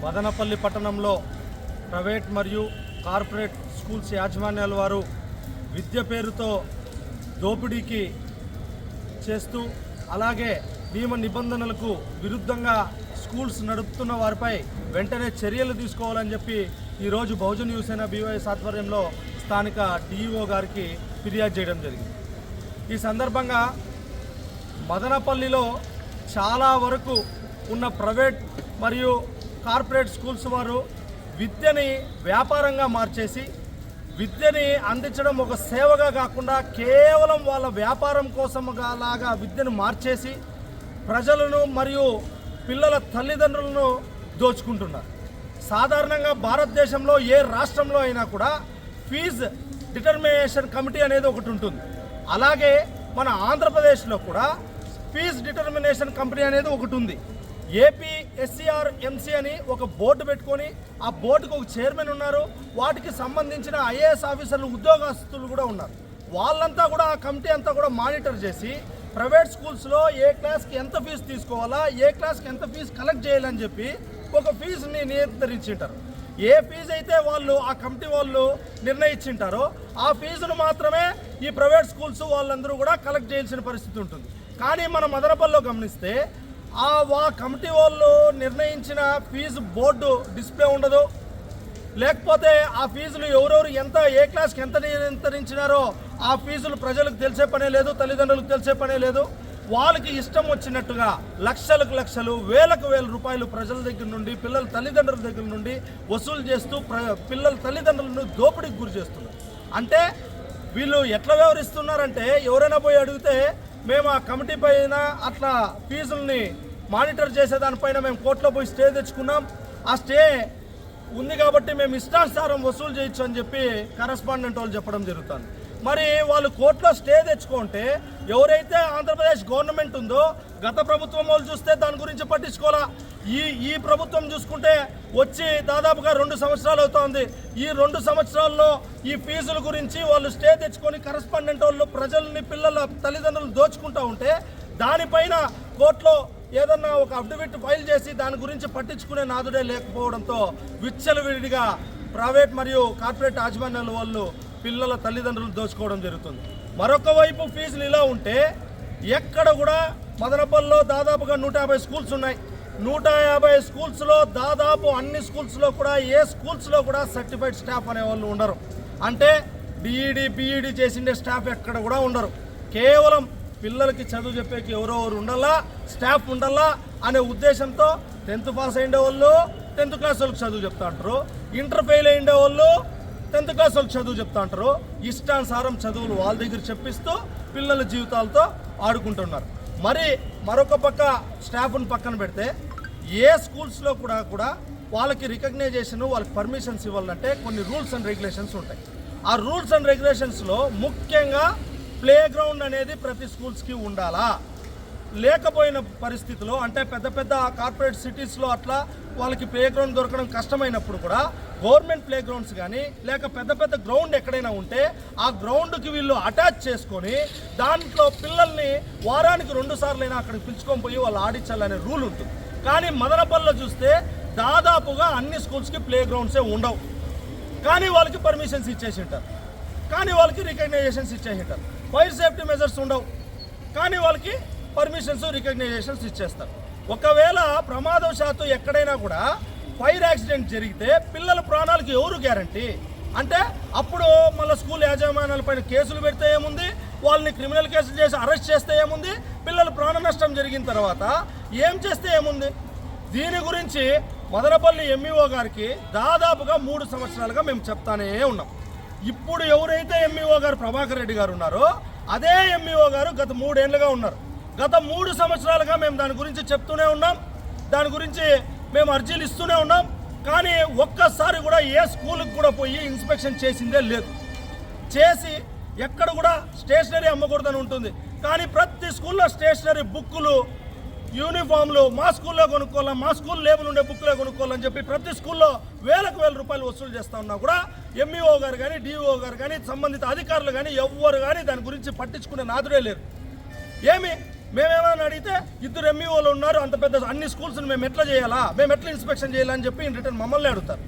మదనపల్లి పట్టణంలో ప్రైవేట్ మరియు corporate schools యాజమాన్యాల వారు విద్య పేరుతో దోపిడీకి చేస్తూ అలాగే నియమ నిబంధనలకు విరుద్ధంగా స్కూల్స్ నడుపుతున్న వారిపై వెంటనే చర్యలు తీసుకోవాలని చెప్పి ఈరోజు బహుజన్ యువసేన బీవైఎస్ ఆధ్వర్యంలో స్థానిక డిఈఓ గారికి ఫిర్యాదు చేయడం జరిగింది. ఈ సందర్భంగా మదనపల్లిలో చాలా వరకు ఉన్న ప్రైవేట్ మరియు కార్పొరేట్ స్కూల్స్ వారు విద్యని వ్యాపారంగా మార్చేసి విద్యని అందించడం ఒక సేవగా కాకుండా కేవలం వాళ్ళ వ్యాపారం కోసం లాగా విద్యను మార్చేసి ప్రజలను మరియు పిల్లల తల్లిదండ్రులను దోచుకుంటున్నారు. సాధారణంగా భారతదేశంలో ఏ రాష్ట్రంలో అయినా కూడా ఫీజు డిటర్మినేషన్ కమిటీ అనేది ఒకటి ఉంటుంది. అలాగే మన ఆంధ్రప్రదేశ్లో కూడా ఫీజు డిటర్మినేషన్ కమిటీ అనేది ఒకటి ఉంది. ఏపీ SCR/MC అని ఒక బోర్డు పెట్టుకొని ఆ బోర్డుకు ఒక చైర్మన్ ఉన్నారు. వాటికి సంబంధించిన IAS ఆఫీసర్లు ఉద్యోగస్తులు కూడా ఉన్నారు. వాళ్ళంతా కూడా ఆ కమిటీ అంతా కూడా మానిటర్ చేసి ప్రైవేట్ స్కూల్స్లో ఏ క్లాస్కి ఎంత ఫీజు తీసుకోవాలా, ఏ క్లాస్కి ఎంత ఫీజు కలెక్ట్ చేయాలని చెప్పి ఒక ఫీజుని నిర్ణయించింటారు. ఏ ఫీజు అయితే వాళ్ళు ఆ కమిటీ వాళ్ళు నిర్ణయించింటారో ఆ ఫీజును మాత్రమే ఈ ప్రైవేట్ స్కూల్స్ వాళ్ళందరూ కూడా కలెక్ట్ చేయాల్సిన పరిస్థితి ఉంటుంది. కానీ మన మదనపల్లిలో గమనిస్తే ఆ కమిటీ వాళ్ళు నిర్ణయించిన ఫీజు బోర్డు డిస్ప్లే ఉండదు. లేకపోతే ఆ ఫీజులు ఎవరెవరు ఎంత ఏ క్లాస్కి ఎంత నిర్ణయించినారో ఆ ఫీజులు ప్రజలకు తెలిసే పనే లేదు, తల్లిదండ్రులకు తెలిసే పనే లేదు. వాళ్ళకి ఇష్టం వచ్చినట్టుగా లక్షలకు లక్షలు వేలకు వేల రూపాయలు ప్రజల దగ్గర నుండి పిల్లల తల్లిదండ్రుల దగ్గర నుండి వసూలు చేస్తూ పిల్లల తల్లిదండ్రులను దోపిడీకి గురి చేస్తున్నారు. అంటే వీళ్ళు ఎట్లా వ్యవహరిస్తున్నారంటే ఎవరైనా పోయి అడిగితే మేము ఆ కమిటీ పైన అట్లా ఫీజుల్ని మానిటర్ చేసేదానిపైన మేము కోర్టులో పోయి స్టే తెచ్చుకున్నాం, ఆ స్టే ఉంది కాబట్టి మేము ఇష్టానుసారం వసూలు చేయొచ్చు అని చెప్పి కరెస్పాండెంట్ వాళ్ళు చెప్పడం జరుగుతుంది. మరి వాళ్ళు కోర్టులో స్టే తెచ్చుకుంటే ఎవరైతే ఆంధ్రప్రదేశ్ గవర్నమెంట్ ఉందో గత ప్రభుత్వం వాళ్ళు చూస్తే దాని గురించి పట్టించుకోవాలా. ఈ ప్రభుత్వం చూసుకుంటే వచ్చి దాదాపుగా 2 సంవత్సరాలు అవుతోంది. ఈ 2 సంవత్సరాల్లో ఈ ఫీజుల గురించి వాళ్ళు స్టే తెచ్చుకొని కరెస్పాండెంట్ వాళ్ళు ప్రజల్ని పిల్లల తల్లిదండ్రులు దోచుకుంటూ ఉంటే దానిపైన కోర్టులో ఏదన్నా ఒక అఫిడవిట్ ఫైల్ చేసి దాని గురించి పట్టించుకునే నాదుడే లేకపోవడంతో విచ్చలవిడిగా ప్రైవేట్ మరియు కార్పొరేట్ యాజమాన్యాల వాళ్ళు పిల్లల తల్లిదండ్రులు దోచుకోవడం జరుగుతుంది. మరొక వైపు ఫీజులు ఇలా ఉంటే ఎక్కడ కూడా మదనపల్లిలో దాదాపుగా 150 స్కూల్స్ ఉన్నాయి. 150 స్కూల్స్లో దాదాపు అన్ని స్కూల్స్లో కూడా ఏ స్కూల్స్లో కూడా సర్టిఫైడ్ స్టాఫ్ అనే వాళ్ళు ఉండరు. అంటే డిఈడి పిఈడి చేసిండే స్టాఫ్ ఎక్కడ కూడా ఉండరు. కేవలం పిల్లలకి చదువు చెప్పేకి ఎవరెవరు ఉండాలా, స్టాఫ్ ఉండాలా అనే ఉద్దేశంతో 10th పాస్ అయ్యే వాళ్ళు 10th క్లాస్ వాళ్ళకి చదువు చెప్తా ఉంటారు, ఇంటర్ ఫెయిల్ అయ్యే వాళ్ళు 10th క్లాస్ వాళ్ళకి చదువు చెప్తా ఉంటారు. ఇష్టానుసారం చదువులు వాళ్ళ దగ్గర చెప్పిస్తూ పిల్లల జీవితాలతో ఆడుకుంటున్నారు. మరి మరొక పక్క స్టాఫ్ను పక్కన పెడితే ఏ స్కూల్స్లో కూడా వాళ్ళకి రికగ్నైజేషన్ వాళ్ళకి పర్మిషన్స్ ఇవ్వాలంటే కొన్ని రూల్స్ అండ్ రెగ్యులేషన్స్ ఉంటాయి. ఆ రూల్స్ అండ్ రెగ్యులేషన్స్లో ముఖ్యంగా ప్లే గ్రౌండ్ అనేది ప్రతి స్కూల్స్కి ఉండాలా. లేకపోయిన పరిస్థితిలో అంటే పెద్ద పెద్ద కార్పొరేట్ సిటీస్లో అట్లా వాళ్ళకి ప్లే గ్రౌండ్ దొరకడం కష్టమైనప్పుడు కూడా గవర్నమెంట్ ప్లే గ్రౌండ్స్ కానీ లేక పెద్ద పెద్ద గ్రౌండ్ ఎక్కడైనా ఉంటే ఆ గ్రౌండ్కి వీళ్ళు అటాచ్ చేసుకొని దాంట్లో పిల్లల్ని వారానికి 2 సార్లైనా అక్కడికి పిలుచుకొని పోయి వాళ్ళు ఆడించాలనే రూల్ ఉంటుంది. కానీ మదనపల్లిలో చూస్తే దాదాపుగా అన్ని స్కూల్స్కి ప్లే గ్రౌండ్సే ఉండవు. కానీ వాళ్ళకి పర్మిషన్స్ ఇచ్చేసి ఉంటారు, కానీ వాళ్ళకి రికగ్నైజేషన్స్ ఇచ్చేసి ఉంటారు. ఫైర్ సేఫ్టీ మెజర్స్ ఉండవు, కానీ వాళ్ళకి పర్మిషన్స్ రికగ్నైజేషన్స్ ఇచ్చేస్తారు. ఒకవేళ ప్రమాదవశాత్తు ఎక్కడైనా కూడా ఫైర్ యాక్సిడెంట్ జరిగితే పిల్లల ప్రాణాలకు ఎవరు గ్యారంటీ? అంటే అప్పుడు మళ్ళీ స్కూల్ యాజమాన్యాలపైన కేసులు పెడితే ఏముంది, వాళ్ళని క్రిమినల్ కేసులు చేసి అరెస్ట్ చేస్తే ఏముంది, పిల్లల ప్రాణ నష్టం జరిగిన తర్వాత ఏం చేస్తే ఏముంది? దీని గురించి మదనపల్లి MEO గారికి దాదాపుగా 3 సంవత్సరాలుగా మేము చెప్తానే ఉన్నాం. ఇప్పుడు ఎవరైతే MEO గారు ప్రభాకర్ రెడ్డి గారు ఉన్నారో అదే MEO గారు గత 3 ఏళ్ళుగా ఉన్నారు. గత 3 సంవత్సరాలుగా మేము దాని గురించి చెప్తూనే ఉన్నాం, దాని గురించి మేము అర్జీలు ఇస్తూనే ఉన్నాం. కానీ ఒక్కసారి కూడా ఏ స్కూల్కి కూడా పోయి ఇన్స్పెక్షన్ చేసిందే లేదు. చేసి ఎక్కడ కూడా స్టేషనరీ అమ్మకూడదని ఉంటుంది, కానీ ప్రతి స్కూల్లో స్టేషనరీ బుక్కులు యూనిఫామ్లు మా స్కూల్లో కొనుక్కోవాలా, మా స్కూల్ లేబుల్ ఉండే బుక్లే కొనుక్కోవాలని చెప్పి ప్రతి స్కూల్లో వేలకు వేల రూపాయలు వసూలు చేస్తూ ఉన్నా కూడా MEO గారు కానీ DO గారు కానీ సంబంధిత అధికారులు కానీ ఎవ్వరు కానీ దాని గురించి పట్టించుకునే నాదుడే లేరు. ఏమి మేమేమైనా అడిగితే 2 ఎంఈఓలు ఉన్నారు, అంత పెద్ద అన్ని స్కూల్స్ని మేము ఎట్లా చేయాలా, మేము ఎట్లా ఇన్స్పెక్షన్ చేయాలని చెప్పి ఇన్ రిటర్న్ మమ్మల్ని అడుగుతారు.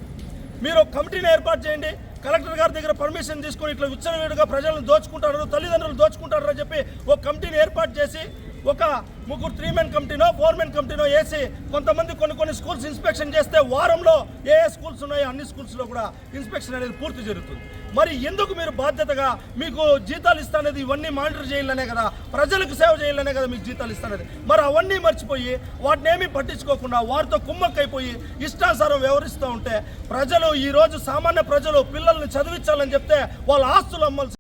మీరు ఒక కమిటీని ఏర్పాటు చేయండి, కలెక్టర్ గారి దగ్గర పర్మిషన్ తీసుకొని ఇట్లా విచ్చలవిడిగా ప్రజలను దోచుకుంటారు, తల్లిదండ్రులు దోచుకుంటారు అని చెప్పి ఒక కమిటీని ఏర్పాటు చేసి ఒక 3 మెన్ కమిటీనో 4 మెన్ కమిటీనో వేసి కొంతమంది కొన్ని స్కూల్స్ ఇన్స్పెక్షన్ చేస్తే వారంలో ఏ స్కూల్స్ ఉన్నాయో అన్ని స్కూల్స్లో కూడా ఇన్స్పెక్షన్ అనేది పూర్తి జరుగుతుంది. మరి ఎందుకు మీరు బాధ్యతగా మీకు జీతాలు ఇస్తానేది ఇవన్నీ మానిటర్ చేయాలనే కదా, ప్రజలకు సేవ చేయాలనే కదా మీకు జీతాలు ఇస్తానేది. మరి అవన్నీ మర్చిపోయి వాటిని ఏమీ పట్టించుకోకుండా వారితో కుమ్మక్కైపోయి ఇష్టానుసారం వ్యవహరిస్తూ ఉంటే ప్రజలు ఈరోజు సామాన్య ప్రజలు పిల్లల్ని చదివించాలని చెప్తే వాళ్ళ ఆస్తులు అమ్మాల్సి